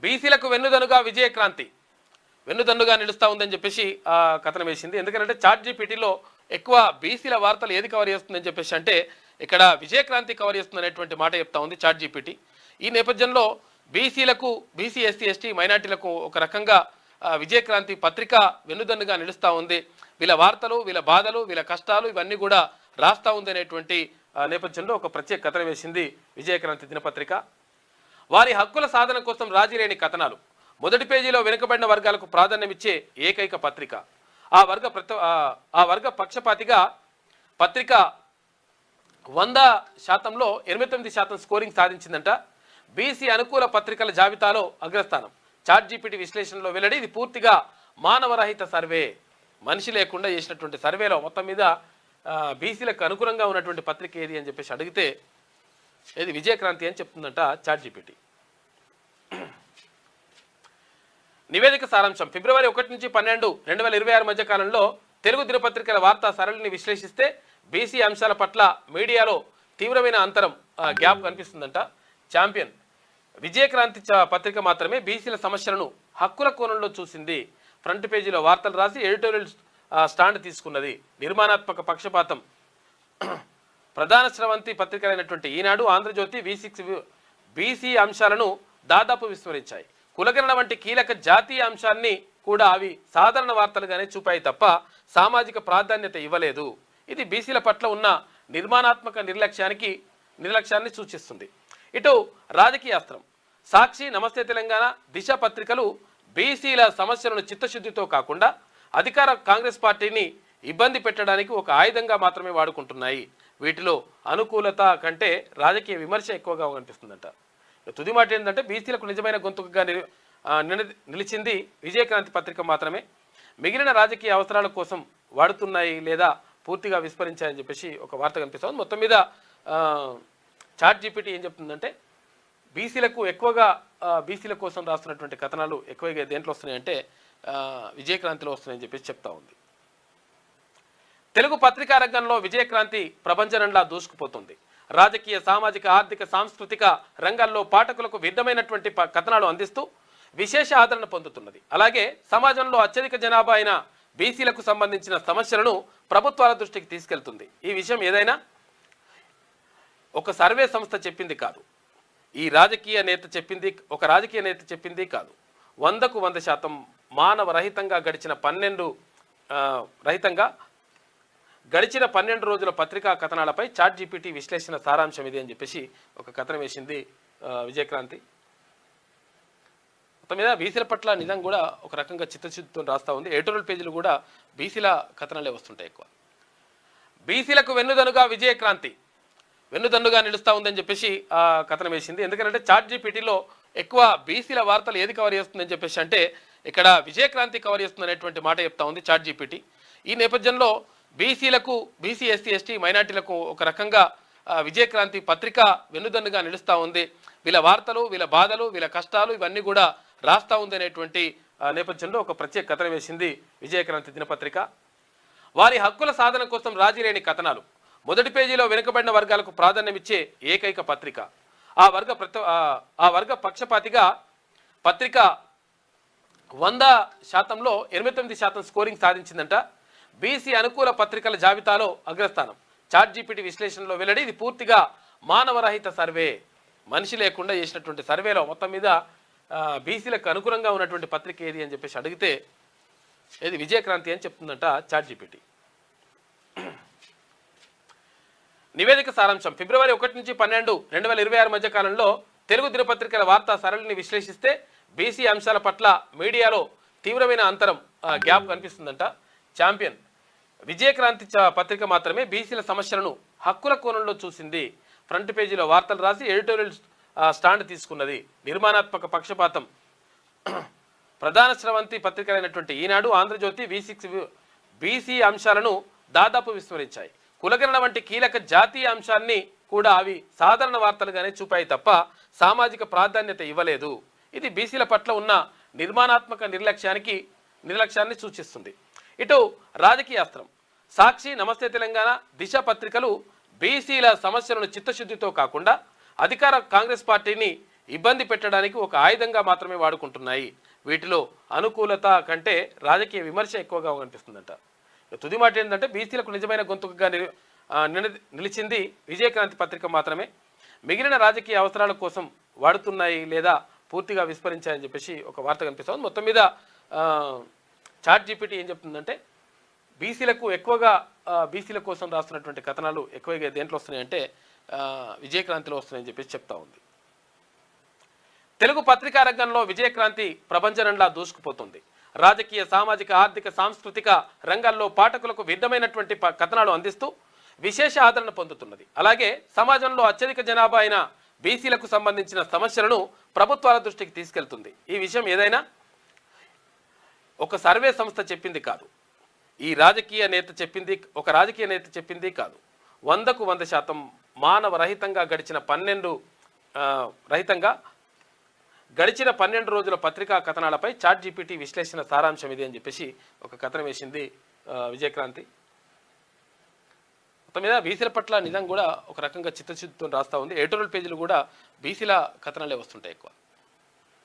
బీసీలకు వెన్నుదన్నుగా విజయక్రాంతి వెన్నుదన్నుగా నిలుస్తూ ఉందని చెప్పేసి కథనం వేసింది. ఎందుకంటే చాట్ జీపీటీలో ఎక్కువ బీసీల వార్తలు ఏది కవర్ చేస్తుందని చెప్పేసి అంటే ఇక్కడ విజయక్రాంతి కవర్ చేస్తుంది అనేటువంటి మాట చెప్తా ఉంది చాట్ జీపీటీ. ఈ నేపథ్యంలో బీసీలకు బీసీ ఎస్సీ ఎస్టీ మైనార్టీలకు ఒక రకంగా విజయక్రాంతి పత్రిక వెన్నుదన్నుగా నిలుస్తూ ఉంది. వీళ్ళ వార్తలు, వీళ్ళ బాధలు, వీళ్ళ కష్టాలు ఇవన్నీ కూడా రాస్తా ఉంది అనేటువంటి నేపథ్యంలో ఒక ప్రత్యేక కథనం వేసింది విజయక్రాంతి దినపత్రిక. వారి హక్కుల సాధన కోసం రాజీలేని కథనాలు. మొదటి పేజీలో వెనుకబడిన వర్గాలకు ప్రాధాన్యమిచ్చే ఏకైక పత్రిక. ఆ వర్గ పక్షపాతిగా పత్రిక 100%లో 89% స్కోరింగ్ సాధించిందంట. బీసీ అనుకూల పత్రికల జాబితాలో అగ్రస్థానం. చాట్ జీపీటీ విశ్లేషణలో వెల్లడి. ఇది పూర్తిగా మానవరహిత సర్వే, మనిషి లేకుండా చేసినటువంటి సర్వేలో మొత్తం మీద బీసీలకు అనుకూలంగా ఉన్నటువంటి పత్రిక ఏది అని చెప్పేసి అడిగితే ఇది విజయక్రాంతి అని చెప్తుందంట చాట్ జీపీటీ. నివేదిక సారాంశం. ఫిబ్రవరి 1 నుంచి 12, 2026 మధ్య కాలంలో తెలుగు దినపత్రికల వార్తా సరళిని విశ్లేషిస్తే బీసీ అంశాల పట్ల మీడియాలో తీవ్రమైన అంతరం, గ్యాప్ కనిపిస్తుందంట. ఛాంపియన్ విజయక్రాంతి పత్రిక మాత్రమే బీసీల సమస్యలను హక్కుల కోణంలో చూసింది. ఫ్రంట్ పేజీలో వార్తలు రాసి ఎడిటోరియల్ స్టాండ్ తీసుకున్నది. నిర్మాణాత్మక పక్షపాతం. ప్రధాన స్రవంతి పత్రికలైనటువంటి ఈనాడు, ఆంధ్రజ్యోతి, V6 బీసీ అంశాలను దాదాపు విస్మరించాయి. కులగణన వంటి కీలక జాతీయ అంశాన్ని కూడా అవి సాధారణ వార్తలుగానే చూపాయి తప్ప సామాజిక ప్రాధాన్యత ఇవ్వలేదు. ఇది బీసీల పట్ల ఉన్న నిర్మాణాత్మక నిర్లక్ష్యాన్ని సూచిస్తుంది. ఇటు రాజకీయాస్త్రం. సాక్షి, నమస్తే తెలంగాణ, దిశ పత్రికలు బీసీల సమస్యలను చిత్తశుద్ధితో కాకుండా అధికార కాంగ్రెస్ పార్టీని ఇబ్బంది పెట్టడానికి ఒక ఆయుధంగా మాత్రమే వాడుకుంటున్నాయి. వీటిలో అనుకూలత కంటే రాజకీయ విమర్శ ఎక్కువగా కనిపిస్తుందంట. తుది మాట ఏంటంటే బీసీలకు నిజమైన గొంతుకగా నిలిచింది విజయక్రాంతి పత్రిక మాత్రమే. మిగిలిన రాజకీయ అవసరాల కోసం వాడుతున్నాయి లేదా పూర్తిగా విస్మరించాయని చెప్పేసి ఒక వార్త కనిపిస్తుంది. మొత్తం మీద చాట్ జీపీటీ ఏం చెప్తుందంటే బీసీలకు ఎక్కువగా బీసీల కోసం రాస్తున్నటువంటి కథనాలు ఎక్కువగా దేంట్లో వస్తున్నాయంటే విజయక్రాంతిలో వస్తున్నాయని చెప్పేసి చెప్తా ఉంది. తెలుగు పత్రికా రంగంలో విజయక్రాంతి ప్రపంచనంలా దూసుకుపోతుంది. రాజకీయ, సామాజిక, ఆర్థిక, సాంస్కృతిక రంగాల్లో పాఠకులకు విధమైనటువంటి కథనాలు అందిస్తూ విశేష ఆదరణ పొందుతున్నది. అలాగే సమాజంలో అత్యధిక జనాభా అయిన బీసీలకు సంబంధించిన సమస్యలను ప్రభుత్వాల దృష్టికి తీసుకెళ్తుంది. ఈ విషయం ఏదైనా ఒక సర్వే సంస్థ చెప్పింది కాదు, ఒక రాజకీయ నేత చెప్పింది కాదు. 100కు 100% మానవ రహితంగా గడిచిన 12 రోజుల పత్రికా కథనాలపై చాట్ జీపీటీ విశ్లేషణ సారాంశం ఇది అని చెప్పేసి ఒక కథనం వేసింది విజయక్రాంతి. మొత్తం మీద బీసీల పట్ల నిజం కూడా ఒక రకంగా చిత్తశుద్ధితో రాస్తూ ఉంది. ఎడిటోరియల్ పేజీలు కూడా బీసీల కథనాలే వస్తుంటాయి ఎక్కువ. బీసీలకు వెన్నుదన్నుగా విజయక్రాంతి వెన్నుదన్నుగా నిలుస్తూ ఉందని చెప్పేసి కథనం వేసింది. ఎందుకంటే చాట్ జీపీటీలో ఎక్కువ బీసీల వార్తలు ఏది కవర్ చేస్తుందని చెప్పేసి అంటే ఇక్కడ విజయక్రాంతి కవర్ చేస్తుంది అనేటువంటి మాట చెప్తా ఉంది చాట్ జీపీటీ. ఈ నేపథ్యంలో బీసీలకు, బీసీ ఎస్సీ ఎస్టీ మైనార్టీలకు ఒక రకంగా విజయక్రాంతి పత్రిక వెన్నుదన్నుగా నిలుస్తూ ఉంది. వీళ్ళ వార్తలు, వీళ్ళ బాధలు, వీళ్ళ కష్టాలు ఇవన్నీ కూడా రాస్తా ఉంది అనేటువంటి నేపథ్యంలో ఒక ప్రత్యేక కథనం వేసింది విజయక్రాంతి దినపత్రిక. వారి హక్కుల సాధన కోసం రాజీలేని కథనాలు. మొదటి పేజీలో వెనుకబడిన వర్గాలకు ప్రాధాన్యమిచ్చే ఏకైక పత్రిక. ఆ వర్గ పక్షపాతిగా పత్రిక 100%లో 89% స్కోరింగ్ సాధించిందంట. బీసీ అనుకూల పత్రికల జాబితాలో అగ్రస్థానం. చాట్ జీపీటీ విశ్లేషణలో వెల్లడి. ఇది పూర్తిగా మానవరహిత సర్వే, మనిషి లేకుండా చేసినటువంటి సర్వేలో మొత్తం మీద బీసీలకు అనుకూలంగా ఉన్నటువంటి పత్రిక ఏది అని చెప్పేసి అడిగితే ఇది విజయక్రాంతి అని చెప్తుందంట చాట్ జీపీటీ. నివేదిక సారాంశం. ఫిబ్రవరి 1 నుంచి 12, 2026 మధ్య కాలంలో తెలుగు దినపత్రికల వార్తా సరళిని విశ్లేషిస్తే బీసీ అంశాల పట్ల మీడియాలో తీవ్రమైన అంతరం, గ్యాప్ కనిపిస్తుందంట. ఛాంపియన్ విజయక్రాంతి పత్రిక మాత్రమే బీసీల సమస్యలను హక్కుల కోణంలో చూసింది. ఫ్రంట్ పేజీలో వార్తలు రాసి ఎడిటోరియల్ స్టాండ్ తీసుకున్నది. నిర్మాణాత్మక పక్షపాతం. ప్రధాన స్రవంతి పత్రికలైనటువంటి ఈనాడు, ఆంధ్రజ్యోతి, V6 బీసీ అంశాలను దాదాపు విస్మరించాయి. కులగణన వంటి కీలక జాతీయ అంశాన్ని కూడా అవి సాధారణ వార్తలుగానే చూపాయి తప్ప సామాజిక ప్రాధాన్యత ఇవ్వలేదు. ఇది బీసీల పట్ల ఉన్న నిర్మాణాత్మక నిర్లక్ష్యాన్ని సూచిస్తుంది. ఇటు రాజకీయాస్త్రం. సాక్షి, నమస్తే తెలంగాణ, దిశ పత్రికలు బీసీల సమస్యలను చిత్తశుద్ధితో కాకుండా అధికార కాంగ్రెస్ పార్టీని ఇబ్బంది పెట్టడానికి ఒక ఆయుధంగా మాత్రమే వాడుకుంటున్నాయి. వీటిలో అనుకూలత కంటే రాజకీయ విమర్శ ఎక్కువగా కనిపిస్తుందంట. తుది మాట ఏంటంటే బీసీలకు నిజమైన గొంతుకగా నిలిచింది విజయక్రాంతి పత్రిక మాత్రమే. మిగిలిన రాజకీయ అవసరాల కోసం వాడుతున్నాయి లేదా పూర్తిగా విస్మరించాయని చెప్పేసి ఒక వార్త కనిపిస్తుంది. మొత్తం మీద చాట్ జీపీటీ ఏం చెప్తుందంటే బీసీలకు ఎక్కువగా బీసీల కోసం రాస్తున్నటువంటి కథనాలు ఎక్కువగా దేంట్లో వస్తున్నాయంటే విజయక్రాంతిలో వస్తున్నాయని చెప్పేసి చెప్తా ఉంది. తెలుగు పత్రికా రంగంలో విజయక్రాంతి ప్రభంజనంలా దూసుకుపోతుంది. రాజకీయ, సామాజిక, ఆర్థిక, సాంస్కృతిక రంగాల్లో పాఠకులకు విధమైనటువంటి కథనాలు అందిస్తూ విశేష ఆదరణ పొందుతున్నది. అలాగే సమాజంలో అత్యధిక జనాభా అయిన బీసీలకు సంబంధించిన సమస్యలను ప్రభుత్వాల దృష్టికి తీసుకెళ్తుంది. ఈ విషయం ఏదైనా ఒక సర్వే సంస్థ చెప్పింది కాదు, ఈ రాజకీయ నేత చెప్పింది, ఒక రాజకీయ నేత చెప్పింది కాదు. 100కు 100% మానవ రహితంగా గడిచిన 12 రోజుల పత్రికా కథనాలపై చాట్ జీపీటీ విశ్లేషణ సారాంశం ఇది అని చెప్పేసి ఒక కథనం వేసింది విజయక్రాంతి. మొత్తం మీద బీసీల పట్ల నిజంగా కూడా ఒక రకంగా చిత్తశుద్ధితో రాస్తూ ఉంది. ఎడిటోరియల్ పేజీలు కూడా బీసీల కథనాలే వస్తుంటాయి ఎక్కువ.